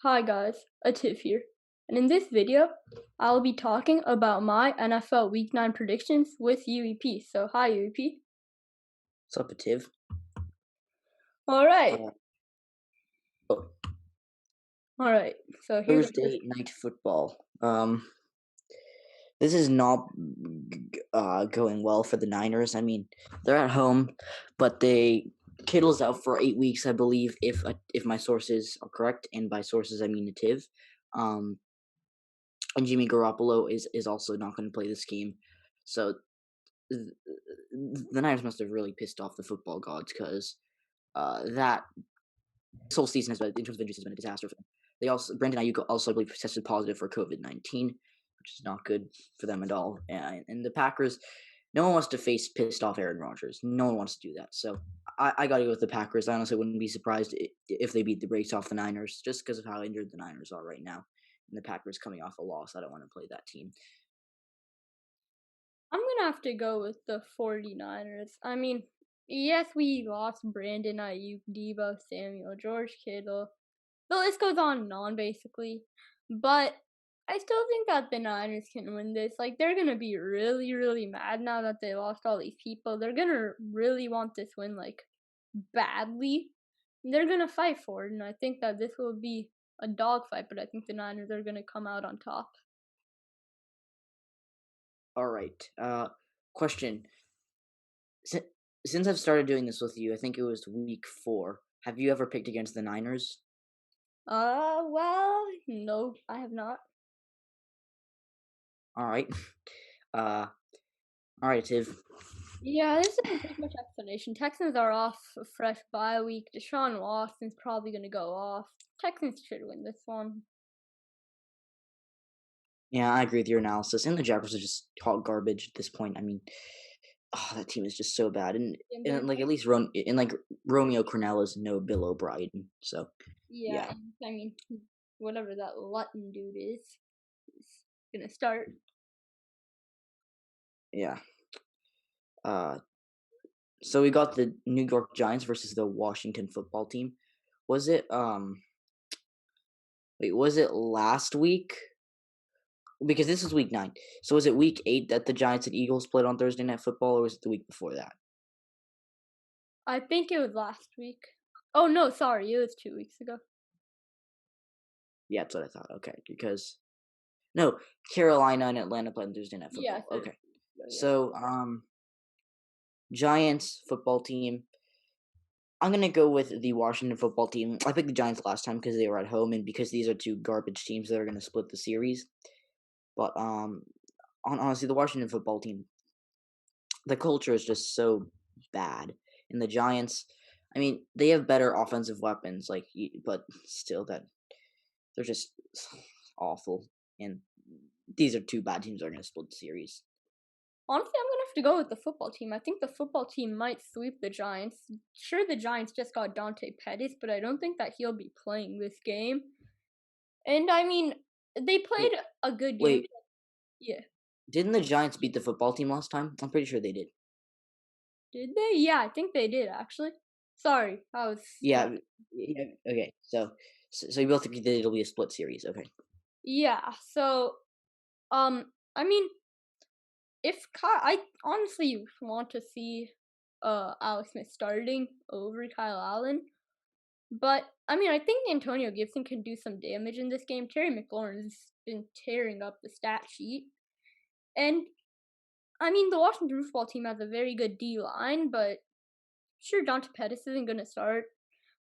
Hi guys, Ativ here, and in this video, I'll be talking about my NFL Week 9 predictions with UEP. So, hi UEP. What's up, Ativ? Alright. Oh, Alright, so here's Thursday night football. This is not going well for the Niners. I mean, they're at home, but Kittle's out for 8 weeks, I believe, if my sources are correct, and by sources I mean Ativ. And Jimmy Garoppolo is also not going to play this game, so the Niners must have really pissed off the football gods because that this whole season has been, in terms of injuries, has been a disaster for them. They also Brandon Ayuk also, I believe, tested positive for COVID-19, which is not good for them at all. And the Packers, no one wants to face pissed off Aaron Rodgers. No one wants to do that. So I got to go with the Packers. I honestly wouldn't be surprised if they beat the brakes off the Niners, just because of how injured the Niners are right now. And the Packers coming off a loss, I don't want to play that team. I'm gonna have to go with the 49ers. I mean, yes, we lost Brandon Ayuk, Debo Samuel, George Kittle. The list goes on and on, basically. But I still think that the Niners can win this. Like, they're gonna be really, really mad now that they lost all these people. They're gonna really want this win, like, badly. They're gonna fight for it, and I think that this will be a dogfight, but I think the Niners are gonna come out on top. All right. Question. Since I've started doing this with you, I think it was week 4. Have you ever picked against the Niners? Well, no, I have not. All right. All right, Tiv. Yeah, this isn't pretty much explanation. Texans are off a fresh bye week. Deshaun Watson's probably gonna go off. Texans should win this one. Yeah, I agree with your analysis. And the Jaguars are just hot garbage at this point. I mean, that team is just so bad. And like at least Romeo Crennel is no Bill O'Brien. So Yeah, yeah, and, I mean, whatever that Lutton dude is gonna start. yeah. So we got the New York Giants versus the Washington Football Team. Was it was it last week? Because this is week 9. So was it week 8 that the Giants and Eagles played on Thursday Night Football, or was it the week before that? I think it was last week. Oh no, sorry, it was 2 weeks ago. Yeah, that's what I thought. Okay, because no, Carolina and Atlanta played on Thursday Night Football. Yeah. Okay, so Giants football team. I'm gonna go with the Washington Football Team. I picked the Giants last time because they were at home and because these are two garbage teams that are gonna split the series. But honestly, the Washington Football Team, the culture is just so bad, and the Giants. I mean, they have better offensive weapons, but still, that they're just awful. And these are two bad teams that are gonna split the series. Honestly, I'm gonna have to go with the football team. I think the football team might sweep the Giants. Sure, the Giants just got Dante Pettis, but I don't think that he'll be playing this game. And I mean, they played a good game. Wait, Yeah. didn't the Giants beat the football team last time? I'm pretty sure they did. Did they? Yeah, I think they did actually. Sorry, I was. Yeah. Okay. So you both agree that it'll be a split series. Okay. Yeah. So, I mean, I honestly want to see Alex Smith starting over Kyle Allen, but I mean, I think Antonio Gibson can do some damage in this game. Terry McLaurin's been tearing up the stat sheet, and I mean, the Washington football team has a very good D line, but sure, Dante Pettis isn't gonna start.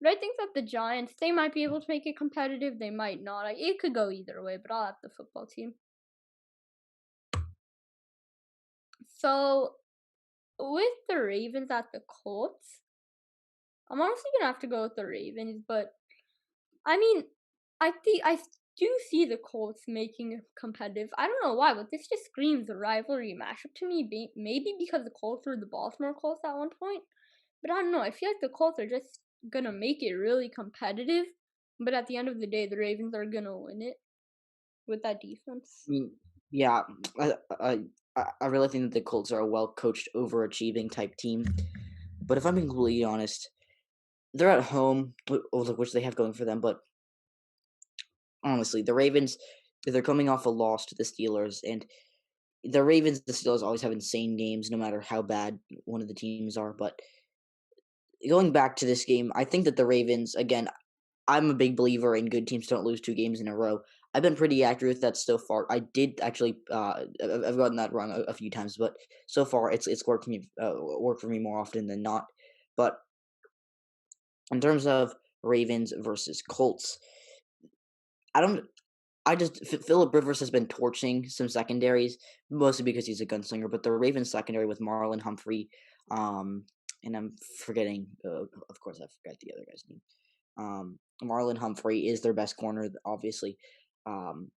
But I think that the Giants, they might be able to make it competitive. They might not. It could go either way, but I'll have the football team. So, with the Ravens at the Colts, I'm honestly gonna have to go with the Ravens, but I mean, I do see the Colts making it competitive. I don't know why, but this just screams a rivalry matchup to me. Maybe because the Colts were the Baltimore Colts at one point, but I don't know. I feel like the Colts are just gonna make it really competitive, but at the end of the day, the Ravens are gonna win it with that defense. I mean, yeah. I really think that the Colts are a well coached, overachieving type team. But if I'm being completely honest, they're at home, which they have going for them. But honestly. The Ravens, they're coming off a loss to the Steelers, and the Ravens, the Steelers always have insane games, no matter how bad one of the teams are. But going back to this game, I think that the Ravens, again, I'm a big believer in good teams don't lose 2 games in a row. I've been pretty accurate with that so far. I did actually, I've gotten that wrong a few times, but so far it's worked for me more often than not. But in terms of Ravens versus Colts, I don't. I just Philip Rivers has been torching some secondaries, mostly because he's a gunslinger. But the Ravens secondary with Marlon Humphrey, um, and I'm forgetting. Of course, I forgot the other guy's name. Marlon Humphrey is their best corner, obviously. Um,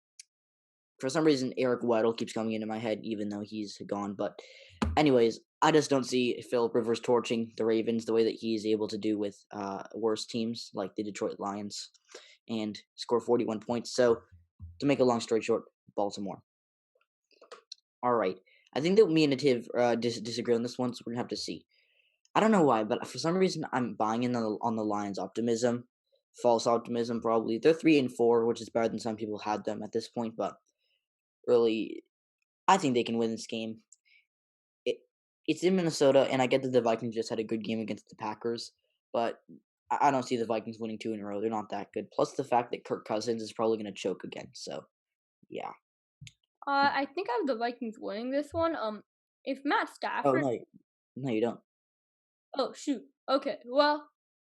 for some reason, Eric Weddle keeps coming into my head, even though he's gone. But, anyways, I just don't see Philip Rivers torching the Ravens the way that he's able to do with worse teams like the Detroit Lions and score 41 points. So, to make a long story short, Baltimore. All right. I think that me and Ativ disagree on this one, so we're gonna have to see. I don't know why, but for some reason I'm buying in on the Lions' optimism. False optimism, probably. They're 3-4, which is better than some people had them at this point, but really, I think they can win this game. It, it's in Minnesota, and I get that the Vikings just had a good game against the Packers, but I don't see the Vikings winning 2 in a row. They're not that good. Plus the fact that Kirk Cousins is probably going to choke again. So yeah. I think I have the Vikings winning this one. If Matt Oh Stafford. no, no, you don't. Oh shoot. Okay. Well,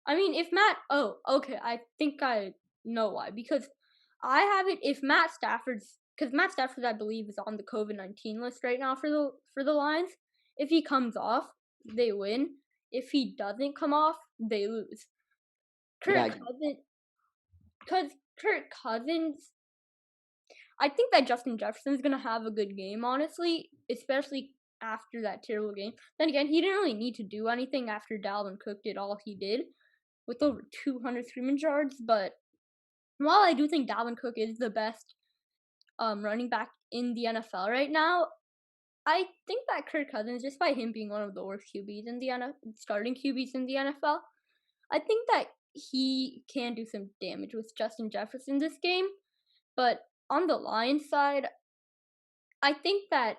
I mean, if Matt. Oh, okay. I think I know why. Because I have it. If Matt Stafford's, because Matt Stafford, I believe, is on the COVID-19 list right now for the Lions. If he comes off, they win. If he doesn't come off, they lose. Kirk Yeah, Cousins, because Kirk Cousins, I think that Justin Jefferson's gonna have a good game, honestly, especially after that terrible game. Then again, he didn't really need to do anything after Dalvin Cook did all he did with over 200 scrimmage yards. But while I do think Dalvin Cook is the best running back in the NFL right now, I think that Kirk Cousins, just by him being one of the worst QBs in the starting QBs in the NFL, I think that he can do some damage with Justin Jefferson this game. But on the Lions side, I think that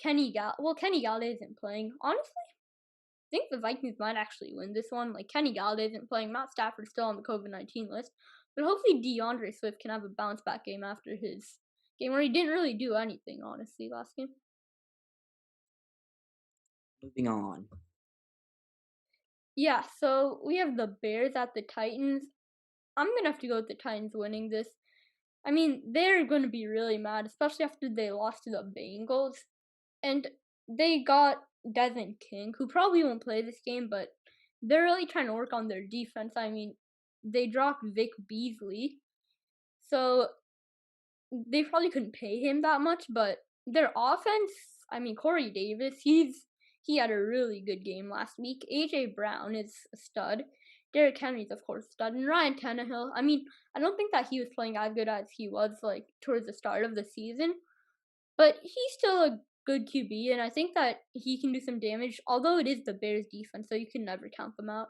Kenny Galladay isn't playing. Honestly, I think the Vikings might actually win this one. Like, Kenny Galladay isn't playing. Matt Stafford's still on the COVID-19 list. But hopefully DeAndre Swift can have a bounce back game after his game where he didn't really do anything, honestly, last game. moving on. Yeah, so we have the Bears at the Titans. I'm going to have to go with the Titans winning this. I mean, they're going to be really mad, especially after they lost to the Bengals. And they got Desmond King, who probably won't play this game, but they're really trying to work on their defense. I mean, they dropped Vic Beasley, so they probably couldn't pay him that much, but their offense, I mean, Corey Davis, he had a really good game last week. AJ Brown is a stud. Derrick Henry's of course a stud, and Ryan Tannehill. I mean, I don't think that he was playing as good as he was like towards the start of the season, but he's still a good QB, and I think that he can do some damage. Although it is the Bears' defense, so you can never count them out.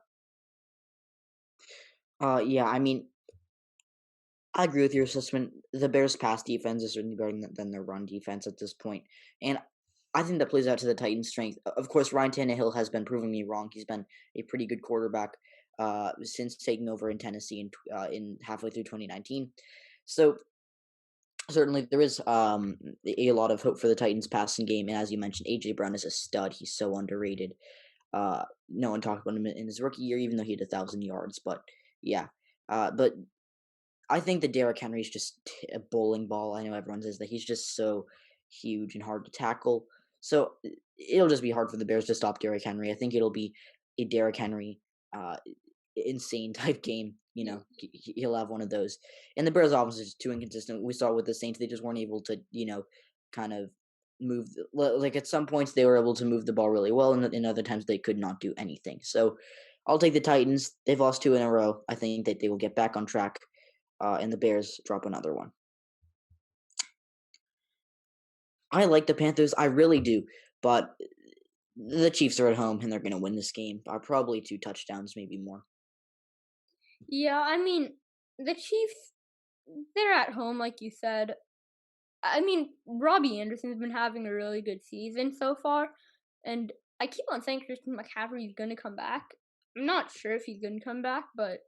Yeah, I mean, I agree with your assessment. The Bears' pass defense is certainly better than their run defense at this point, and I think that plays out to the Titans' strength. Of course, Ryan Tannehill has been proving me wrong. He's been a pretty good quarterback since taking over in Tennessee in halfway through 2019. So certainly there is a lot of hope for the Titans' passing game, and as you mentioned, AJ Brown is a stud. He's so underrated. No one talked about him in his rookie year, even though he had 1,000 yards. But yeah, but I think that Derrick Henry is just a bowling ball. I know everyone says that he's just so huge and hard to tackle. So it'll just be hard for the Bears to stop Derrick Henry. I think it'll be a Derrick Henry uh, insane type game. You know, he'll have one of those. And the Bears' offense is too inconsistent. We saw with the Saints; they just weren't able to, kind of move. Like at some points, they were able to move the ball really well, and in other times they could not do anything. So I'll take the Titans. They've lost 2 in a row. I think that they will get back on track and the Bears drop another one. I like the Panthers, I really do, but the Chiefs are at home and they're going to win this game by probably 2 touchdowns, maybe more. Yeah, I mean, the Chiefs. they're at home, like you said. I mean, Robbie Anderson's been having a really good season so far, and I keep on saying Christian McCaffrey's gonna come back. I'm not sure if he's gonna come back, but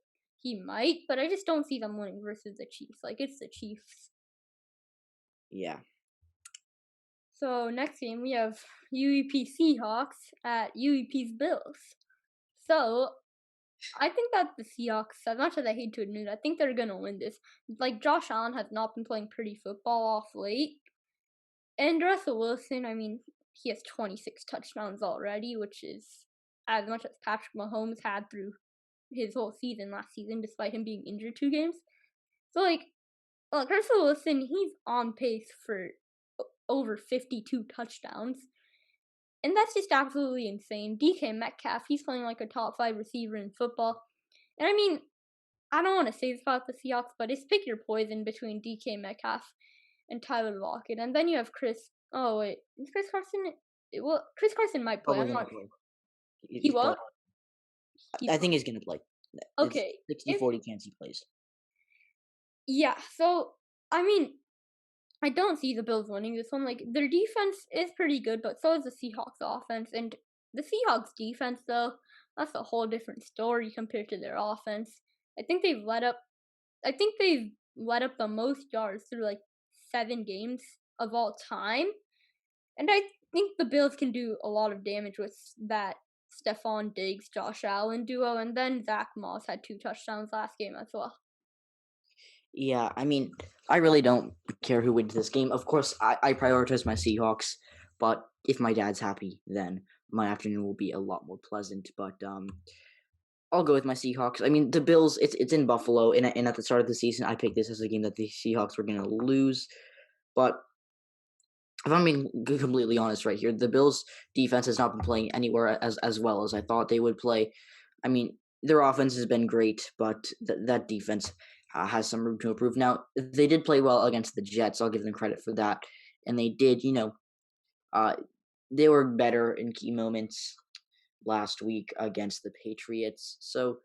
he might. But I just don't see them winning versus the Chiefs. Like, it's the Chiefs. Yeah. So next game we have UEP Seahawks at UEP's Bills. So I think that the Seahawks, as much as I hate to admit, I think they're gonna win this. Like, Josh Allen has not been playing pretty football off late, and Russell Wilson, I mean, he has 26 touchdowns already, which is as much as Patrick Mahomes had through his whole season last season, despite him being injured 2 games. So, like, Russell Wilson, he's on pace for over 52 touchdowns. And that's just absolutely insane. DK Metcalf, he's playing like a top 5 receiver in football. And I mean, I don't want to say this about the Seahawks, but it's pick your poison between DK Metcalf and Tyler Lockett. And then you have Chris. Oh, wait. Is Chris Carson? Well, Chris Carson might play. Probably I'm gonna not. play. He He's won't? probably. He I think he's gonna play. It's Okay. 60-40 chance he plays. Yeah, so, I mean, I don't see the Bills winning this one. Like, their defense is pretty good, but so is the Seahawks offense. And the Seahawks defense, though, that's a whole different story compared to their offense. I think they've let up. I think they've let up the most yards through like 7 games of all time, and I think the Bills can do a lot of damage with that Stephon Diggs, Josh Allen duo, and then Zach Moss had 2 touchdowns last game as well. Yeah, I mean, I really don't care who wins this game. Of course, I prioritize my Seahawks, but if my dad's happy, then my afternoon will be a lot more pleasant. But I'll go with my Seahawks. I mean, the Bills, it's in Buffalo, and at the start of the season, I picked this as a game that the Seahawks were going to lose. But if I'm being completely honest right here, the Bills' defense has not been playing anywhere as well as I thought they would play. I mean, their offense has been great, but that defense has some room to improve. Now, they did play well against the Jets. I'll give them credit for that. And they did, uh, they were better in key moments last week against the Patriots. So,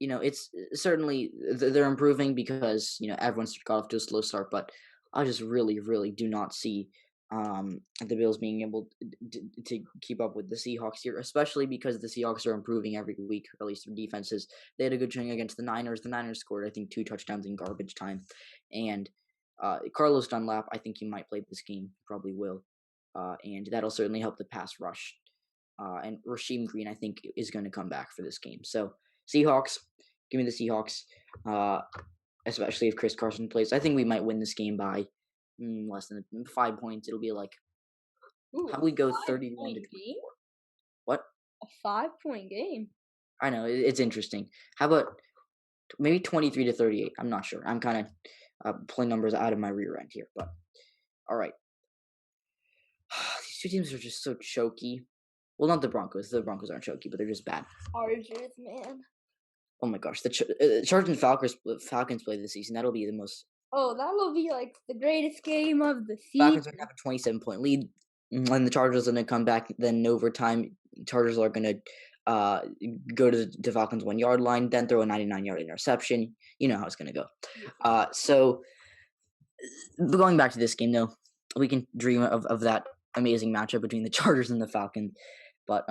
it's certainly they're improving because, everyone's got off to a slow start, but I just really, really do not see the Bills being able to keep up with the Seahawks here, especially because the Seahawks are improving every week, or at least their defenses. They had a good showing against the Niners. The Niners scored, I think, 2 touchdowns in garbage time. And Carlos Dunlap, I think he might play this game, probably will. And that'll certainly help the pass rush. And Rasheem Green, I think, is going to come back for this game. So, Seahawks, give me the Seahawks, especially if Chris Carson plays. I think we might win this game by less than 5 points. It'll be like, Ooh, how we go 31 to 5-point game? what? A 5-point game. I know it's interesting. How about maybe 23 to 38? I'm not sure. I'm kind of pulling numbers out of my rear end here, but all right. These two teams are just so choky. Well, not the Broncos. The Broncos aren't choky, but they're just bad. Chargers, man. Oh my gosh, the Chargers and Falcons play this season. That'll be the most. Oh, that'll be like the greatest game of the Falcons are season. gonna have a 27-point lead, and the Chargers are gonna come back. Then in overtime, Chargers are gonna go to the Falcons 1 yard line, then throw a 99-yard interception. You know how it's gonna go. So going back to this game, though, we can dream of that amazing matchup between the Chargers and the Falcons, but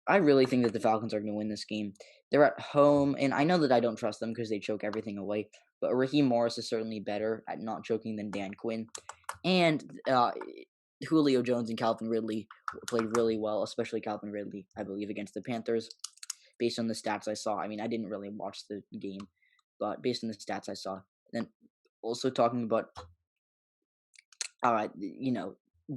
I really think that the Falcons are going to win this game. They're at home, and I know that I don't trust them because they choke everything away. But Raheem Morris is certainly better at not choking than Dan Quinn, and Julio Jones and Calvin Ridley played really well, especially Calvin Ridley, I believe, against the Panthers. Based on the stats I saw, I mean, I didn't really watch the game, but based on the stats I saw, then also talking about,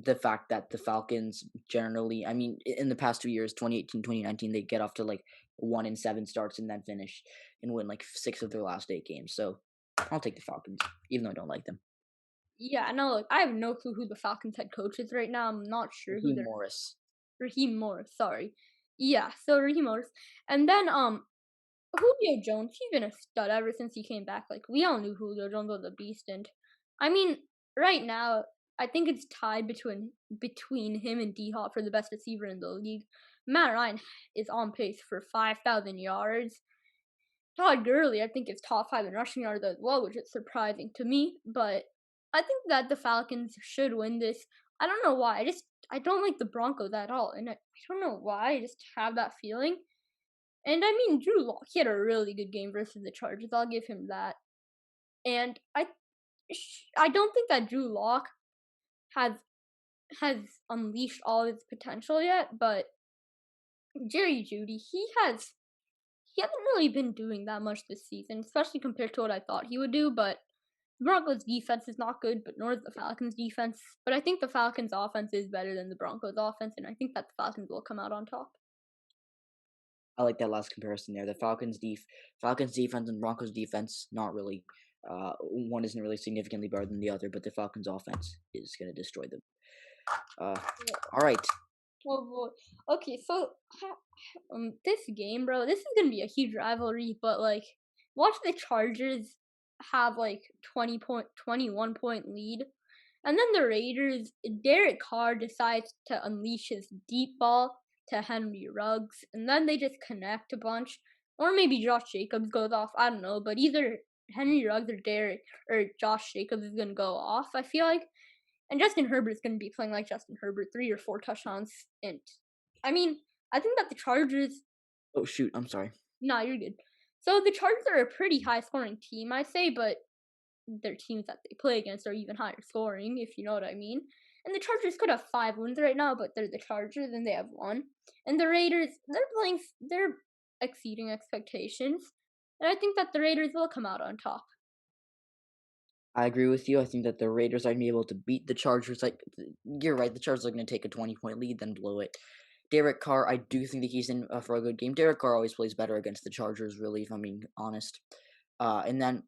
the fact that the Falcons generally, I mean, in the past 2 years, 2018, 2019, they get off to like 1-7 starts and then finish and win like 6 of their last 8 games. So I'll take the Falcons, even though I don't like them. Yeah, no, look, I have no clue who the Falcons head coach is right now. I'm not sure who Raheem they're. Morris. Raheem Morris, sorry. Yeah, so Raheem Morris. And then Julio Jones, he's been a stud ever since he came back. Like, we all knew Julio Jones was a beast, and I mean, right now, I think it's tied between him and D Hop for the best receiver in the league. Matt Ryan is on pace for 5,000 yards. Todd Gurley, I think, is top 5 in rushing yards as well, which is surprising to me. But I think that the Falcons should win this. I don't know why. I don't like the Broncos at all, and I don't know why. I just have that feeling. And I mean, Drew Lock, he had a really good game versus the Chargers. I'll give him that. And I don't think that Drew Lock has has unleashed all his potential yet, but Jerry Jeudy, he hasn't really been doing that much this season, especially compared to what I thought he would do. But the Broncos' defense is not good, but nor is the Falcons' defense. But I think the Falcons' offense is better than the Broncos' offense, and I think that the Falcons will come out on top. I like that last comparison there. The Falcons defense and Broncos defense, not really. One isn't really significantly better than the other, but the Falcons offense is going to destroy them. All right. Oh boy. Okay, so this game, bro, this is gonna be a huge rivalry. But like, watch the Chargers have like 21 point lead, and then the Raiders. Derek Carr decides to unleash his deep ball to Henry Ruggs, and then they just connect a bunch, or maybe Josh Jacobs goes off. I don't know, but either Henry Ruggs or Josh Jacobs is gonna go off. I feel like. And Justin Herbert is going to be playing like Justin Herbert, 3 or 4 touchdowns. And I mean, I think that the Chargers. Oh shoot, I'm sorry. Nah, you're good. So the Chargers are a pretty high scoring team, I say, but their teams that they play against are even higher scoring, if you know what I mean. And the Chargers could have 5 wins right now, but they're the Chargers and they have 1. And the Raiders, they're exceeding expectations. And I think that the Raiders will come out on top. I agree with you. I think that the Raiders are going to be able to beat the Chargers. Like, you're right. The Chargers are going to take a 20-point lead, then blow it. Derek Carr, I do think that he's in for a good game. Derek Carr always plays better against the Chargers, really, if I'm being honest. And then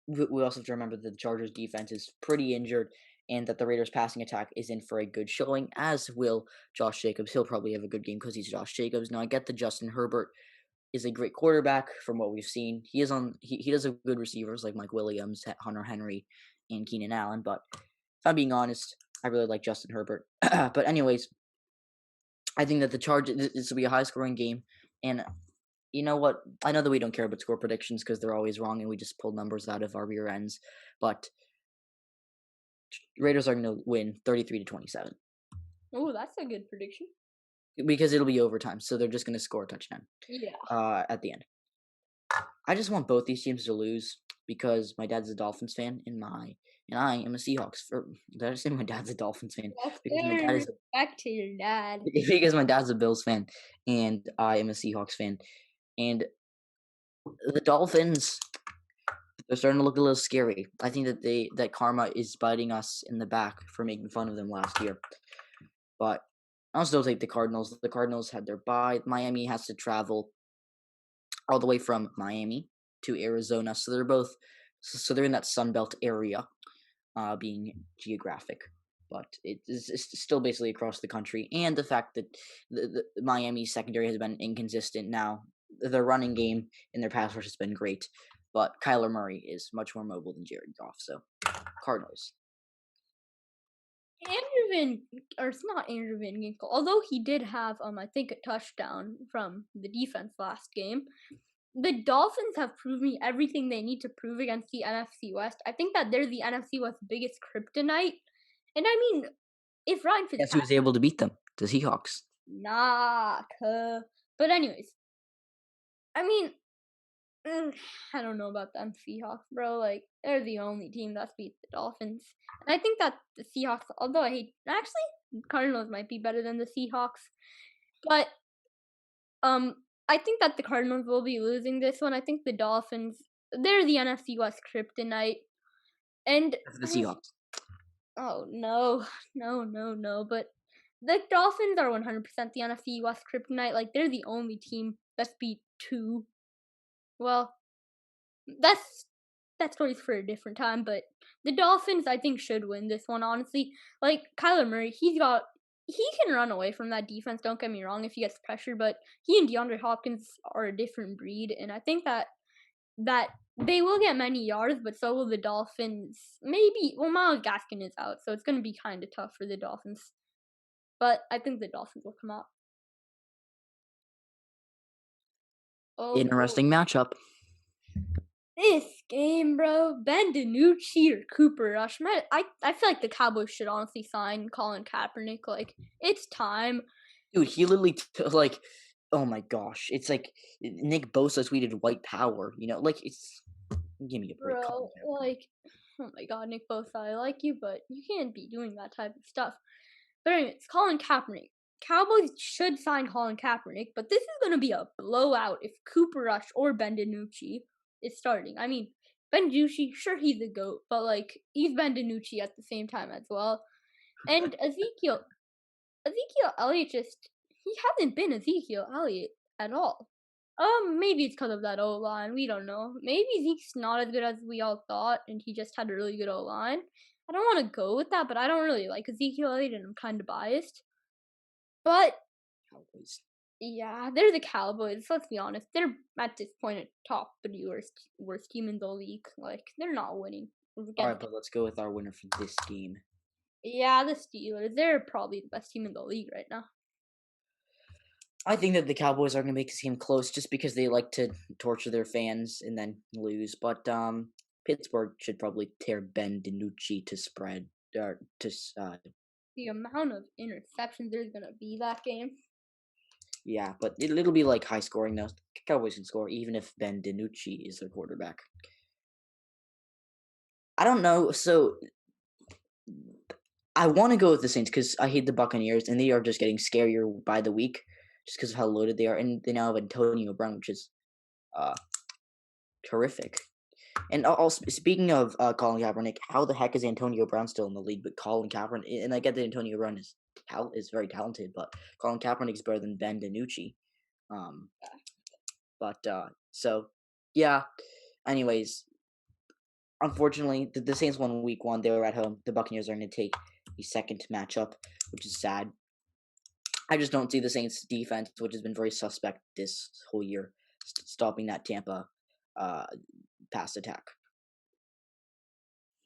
we also have to remember that the Chargers defense is pretty injured and that the Raiders passing attack is in for a good showing, as will Josh Jacobs. He'll probably have a good game because he's Josh Jacobs. Now, I get the Justin Herbert is a great quarterback from what we've seen. He does have good receivers like Mike Williams, Hunter Henry, and Keenan Allen. But if I'm being honest, I really like Justin Herbert. But anyways, I think that the Chargers, this will be a high scoring game. And you know what? I know that we don't care about score predictions because they're always wrong and we just pull numbers out of our rear ends. But Raiders are going to win 33-27. Oh, that's a good prediction. Because it'll be overtime, so they're just going to score a touchdown. Yeah. At the end. I just want both these teams to lose because my dad's a Dolphins fan and I am a Seahawks. Did I say my dad's a Dolphins fan? Because my dad is Respect to your dad. because my dad's a Bills fan and I am a Seahawks fan. And the Dolphins, they're starting to look a little scary. I think that karma is biting us in the back for making fun of them last year. But I'll still take the Cardinals. The Cardinals had their bye. Miami has to travel all the way from Miami to Arizona, so they're in that Sun Belt area, being geographic, but it's still basically across the country. And the fact that the Miami secondary has been inconsistent now, their running game and their pass rush has been great, but Kyler Murray is much more mobile than Jared Goff. So, Cardinals. It's not Andrew Van Ginkel, although he did have I think a touchdown from the defense last game. The Dolphins have proved me everything they need to prove against the NFC West. I think that they're the NFC West's biggest kryptonite. And I mean, if Ryan Fitzpatrick... Guess who's able to beat them? The Seahawks. Nah, but anyways, I mean, I don't know about them Seahawks, bro. Like, they're the only team that's beat the Dolphins. And I think that the Seahawks, although actually, Cardinals might be better than the Seahawks. But, I think that the Cardinals will be losing this one. I think the Dolphins, they're the NFC West kryptonite. And the Seahawks. Oh, no. But the Dolphins are 100% the NFC West kryptonite. Like, they're the only team that's beat 2. Well, that story's for a different time, but the Dolphins, I think, should win this one, honestly. Like, Kyler Murray, he can run away from that defense, don't get me wrong, if he gets pressure, but he and DeAndre Hopkins are a different breed, and I think that they will get many yards, but so will the Dolphins. Maybe, well, Myles Gaskin is out, so it's going to be kind of tough for the Dolphins. But I think the Dolphins will come out. Oh boy. Interesting matchup. This game, bro. Ben DiNucci or Cooper Rush. Man, I feel like the Cowboys should honestly sign Colin Kaepernick. Like, it's time. Dude, he literally like, oh my gosh, it's like Nick Bosa tweeted "white power." Like it's give me a break, Colin Bro, Kaepernick. like, oh my god, Nick Bosa, I like you, but you can't be doing that type of stuff. But anyways, Colin Kaepernick. Cowboys should sign Colin Kaepernick, but this is going to be a blowout if Cooper Rush or Ben DiNucci is starting. I mean, Ben DiNucci, sure he's a GOAT, but like he's Ben DiNucci at the same time as well. And Ezekiel Elliott just he hasn't been Ezekiel Elliott at all. Maybe it's because of that O line. We don't know. Maybe Zeke's not as good as we all thought, and he just had a really good O line. I don't want to go with that, but I don't really like Ezekiel Elliott, and I'm kind of biased. But Cowboys. yeah, they're the Cowboys. Let's be honest. They're at this point a top 3 worst team in the league. Like they're not winning. All right, Against but let's go with our winner for this game. yeah, the Steelers. They're probably the best team in the league right now. I think that the Cowboys are going to make this game close just because they like to torture their fans and then lose. But Pittsburgh should probably tear Ben DiNucci to spread or to The amount of interceptions there's gonna be that game. yeah, but it'll be like high scoring though. Cowboys can score even if Ben DiNucci is their quarterback. I don't know. So I want to go with the Saints because I hate the Buccaneers and they are just getting scarier by the week just because of how loaded they are, and they now have Antonio Brown, which is uh terrific. And also, speaking of Colin Kaepernick, how the heck is Antonio Brown still in the league? But Colin Kaepernick, and I get that Antonio Brown is very talented, but Colin Kaepernick is better than Ben DiNucci. Um, but so yeah. Anyways, unfortunately, the Saints won week 1. They were at home. The Buccaneers are going to take the second matchup, which is sad. I just don't see the Saints defense, which has been very suspect this whole year, stopping that Tampa pass attack.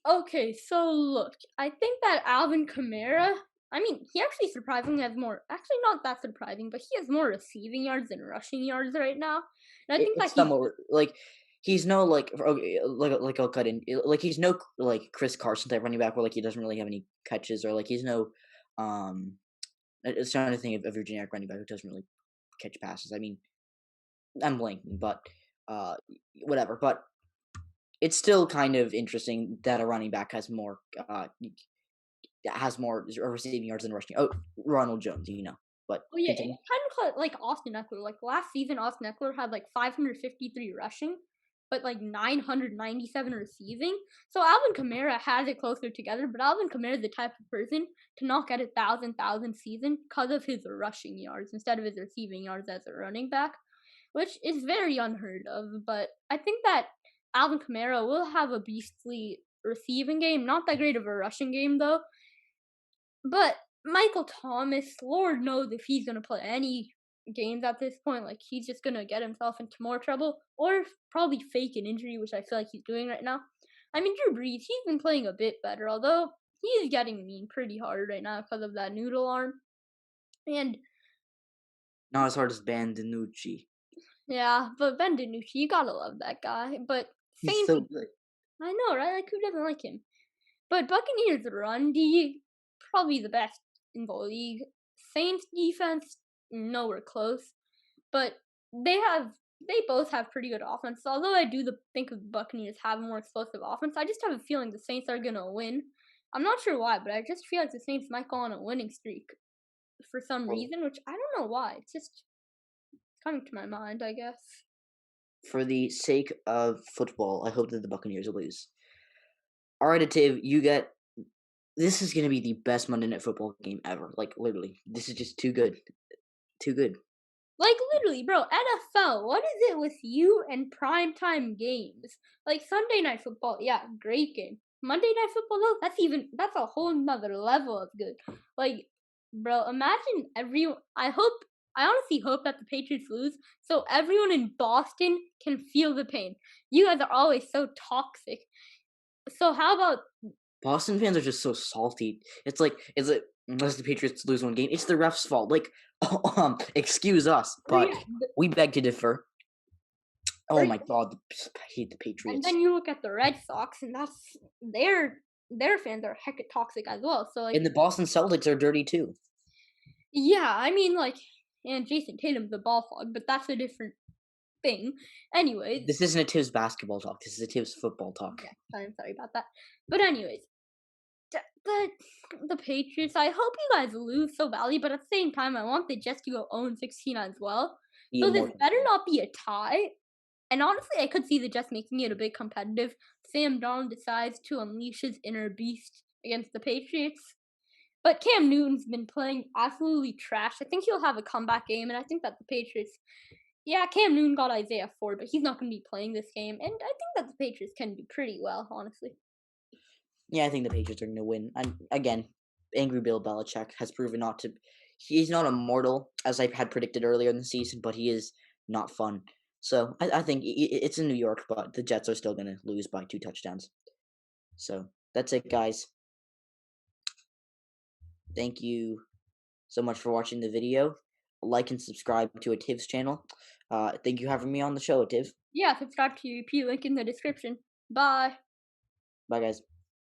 Okay, so look, I think that Alvin Kamara. I mean, he actually surprisingly has more. Actually, not that surprising, but he has more receiving yards than rushing yards right now. And I think that It's somewhat like he's no like okay, like I'll cut in like he's no like Chris Carson type running back where like he doesn't really have any catches, or like he's no it's trying to think of your generic running back who doesn't really catch passes. I mean, I'm blanking, but uh whatever. But it's still kind of interesting that a running back has more receiving yards than rushing. Oh, Ronald Jones, But oh yeah, continue. it's kind of like Austin Eckler. Like last season, Austin Eckler had like 553 rushing, but like 997 receiving. So Alvin Kamara has it closer together, but Alvin Kamara is the type of person to not get 1,000 season because of his rushing yards instead of his receiving yards as a running back, which is very unheard of. But I think that Alvin Kamara will have a beastly receiving game, not that great of a rushing game though. But Michael Thomas, Lord knows if he's gonna play any games at this point. Like he's just gonna get himself into more trouble, or probably fake an injury, which I feel like he's doing right now. I mean, Drew Brees, he's been playing a bit better, although he is getting mean pretty hard right now because of that noodle arm. And Not as hard as Ben DiNucci. yeah, but Ben DiNucci, you gotta love that guy. But He's Saints, so good. I know, right? Like who doesn't like him? But Buccaneers run D probably the best in the league. Saints defense nowhere close, but they both have pretty good offense. Although I do think the Buccaneers have more explosive offense, I just have a feeling the Saints are gonna win. I'm not sure why, but I just feel like the Saints might go on a winning streak for some Well, reason, which I don't know why. It's just coming to my mind, I guess. for the sake of football, I hope that the Buccaneers lose. All right, Ativ, you get. This is going to be the best Monday Night Football game ever. Like, literally. This is just too good. Too good. Like literally, bro, NFL, what is it with you and primetime games? Like Sunday night football, yeah, great game. Monday night football though, that's a whole nother level of good. Like, bro, imagine everyone I honestly hope that the Patriots lose so everyone in Boston can feel the pain. You guys are always so toxic. So how about Boston fans are just so salty. It's like unless the Patriots lose one game, it's the refs' fault. Like, excuse us, but yeah, we beg to differ. Oh Or my god, I hate the and Patriots. then you look at the Red Sox, and that's their fans are hecka toxic as well. So like, And the Boston Celtics are dirty too. yeah, I mean like, and Jason Tatum's a ball hog, but that's a different thing. Anyways, This isn't a Tiv's basketball talk. This is a Tiv's football talk. yeah, I'm sorry about that. But anyways, the the Patriots. I hope you guys lose so badly, but at the same time, I want the Jets to go 0-16 as well. Be So this immortal. better not be a tie. And honestly, I could see the Jets making it a bit competitive. Sam Darnold decides to unleash his inner beast against the Patriots. But Cam Newton's been playing absolutely trash. I think he'll have a comeback game, and I think that the Patriots. Yeah, Cam Newton got Isaiah Ford, but he's not going to be playing this game, and I think that the Patriots can do pretty well, honestly. Yeah, I think the Patriots are going to win. And again, angry Bill Belichick has proven not to. He's not immortal, as I had predicted earlier in the season, but he is not fun. So I think it's in New York, but the Jets are still going to lose by 2 touchdowns. So that's it, guys. Thank you so much for watching the video. Like and subscribe to Ativ's channel. Thank you for having me on the show, Ativ. Yeah, subscribe to UEP, link in the description. Bye. Bye, guys.